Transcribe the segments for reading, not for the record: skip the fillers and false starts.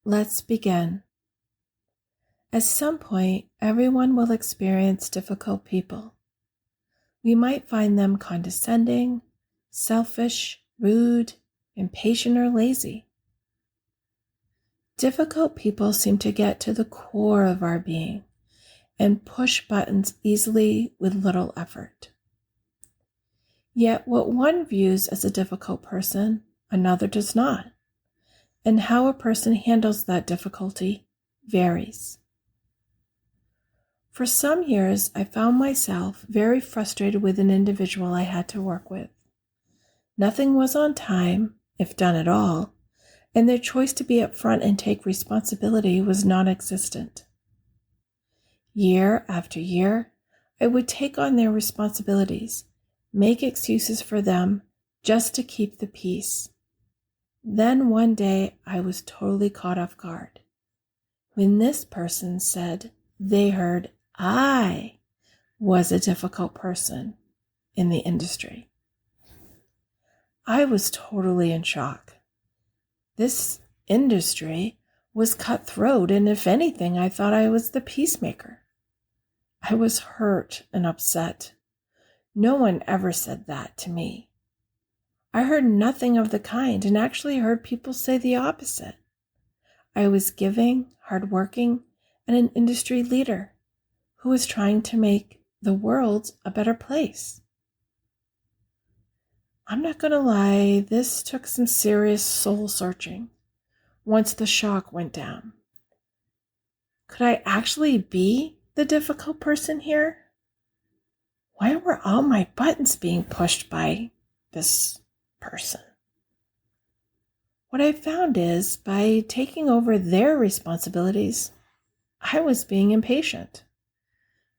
Let's begin. At some point, everyone will experience difficult people. We might find them condescending, selfish, rude, impatient, or lazy. Difficult people seem to get to the core of our being and push buttons easily with little effort. Yet what one views as a difficult person, another does not, and how a person handles that difficulty varies. For some years, I found myself very frustrated with an individual I had to work with. Nothing was on time, if done at all, and their choice to be upfront and take responsibility was non-existent. Year after year, I would take on their responsibilities, make excuses for them just to keep the peace. Then one day, I was totally caught off guard when this person said they heard I was a difficult person in the industry. I was totally in shock. This industry was cutthroat, and if anything, I thought I was the peacemaker. I was hurt and upset. No one ever said that to me. I heard nothing of the kind and actually heard people say the opposite. I was giving, hardworking, and an industry leader who was trying to make the world a better place. I'm not going to lie, this took some serious soul searching once the shock went down. Could I actually be the difficult person here? Why were all my buttons being pushed by this person? What I found is, by taking over their responsibilities, I was being impatient.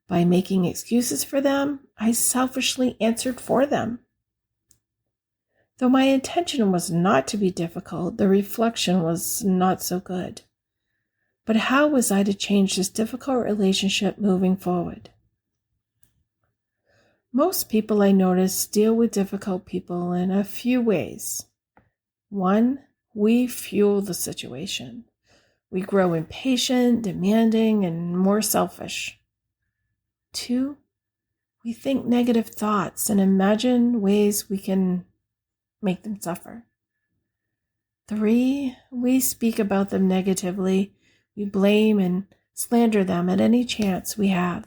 By making excuses for them, I selfishly answered for them. Though my intention was not to be difficult, the reflection was not so good. But how was I to change this difficult relationship moving forward? Most people I notice deal with difficult people in a few ways. 1, we fuel the situation. We grow impatient, demanding, and more selfish. 2, we think negative thoughts and imagine ways we can make them suffer. 3, we speak about them negatively. We blame and slander them at any chance we have.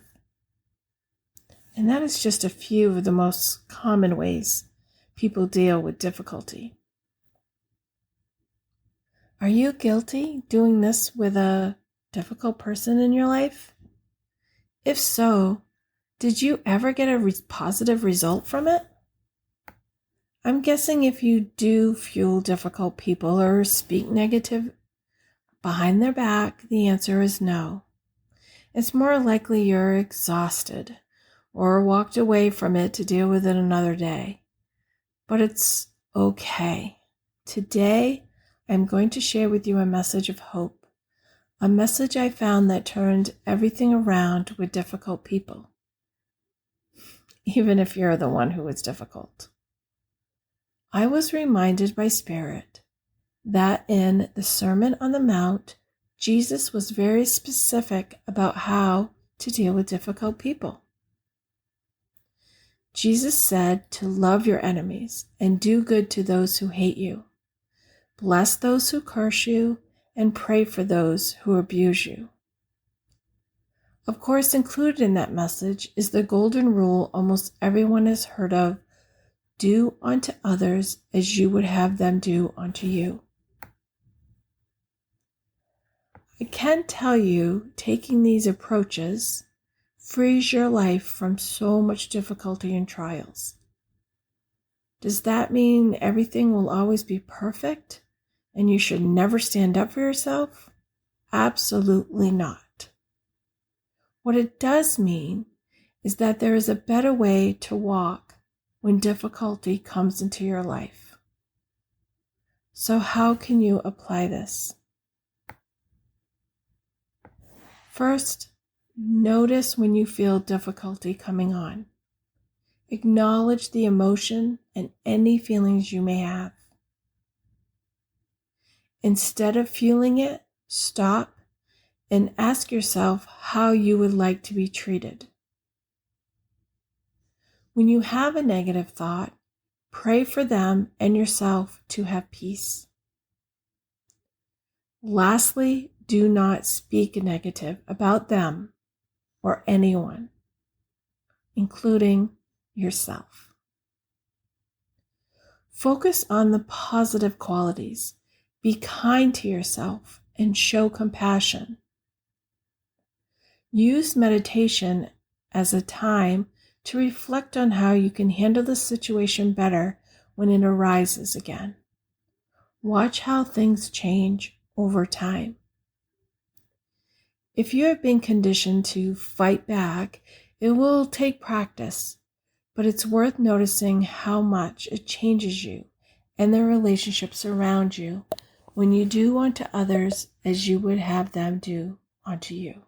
And that is just a few of the most common ways people deal with difficulty. Are you guilty doing this with a difficult person in your life? If so, did you ever get a positive result from it? I'm guessing if you do fuel difficult people or speak negative behind their back, the answer is no. It's more likely you're exhausted or walked away from it to deal with it another day. But it's okay. Today, I'm going to share with you a message of hope, a message I found that turned everything around with difficult people, even if you're the one who is difficult. I was reminded by Spirit that in the Sermon on the Mount, Jesus was very specific about how to deal with difficult people. Jesus said to love your enemies and do good to those who hate you. Bless those who curse you and pray for those who abuse you. Of course, included in that message is the golden rule almost everyone has heard of: do unto others as you would have them do unto you. I can tell you, taking these approaches frees your life from so much difficulty and trials. Does that mean everything will always be perfect and you should never stand up for yourself? Absolutely not. What it does mean is that there is a better way to walk when difficulty comes into your life. So how can you apply this? First, notice when you feel difficulty coming on. Acknowledge the emotion and any feelings you may have. Instead of fueling it, Stop and ask yourself how you would like to be treated. When you have a negative thought, pray for them and yourself to have peace. Lastly, do not speak negative about them or anyone, including yourself. Focus on the positive qualities. Be kind to yourself and show compassion. Use meditation as a time to reflect on how you can handle the situation better when it arises again. Watch how things change over time. If you have been conditioned to fight back, it will take practice, but it's worth noticing how much it changes you and the relationships around you when you do unto others as you would have them do unto you.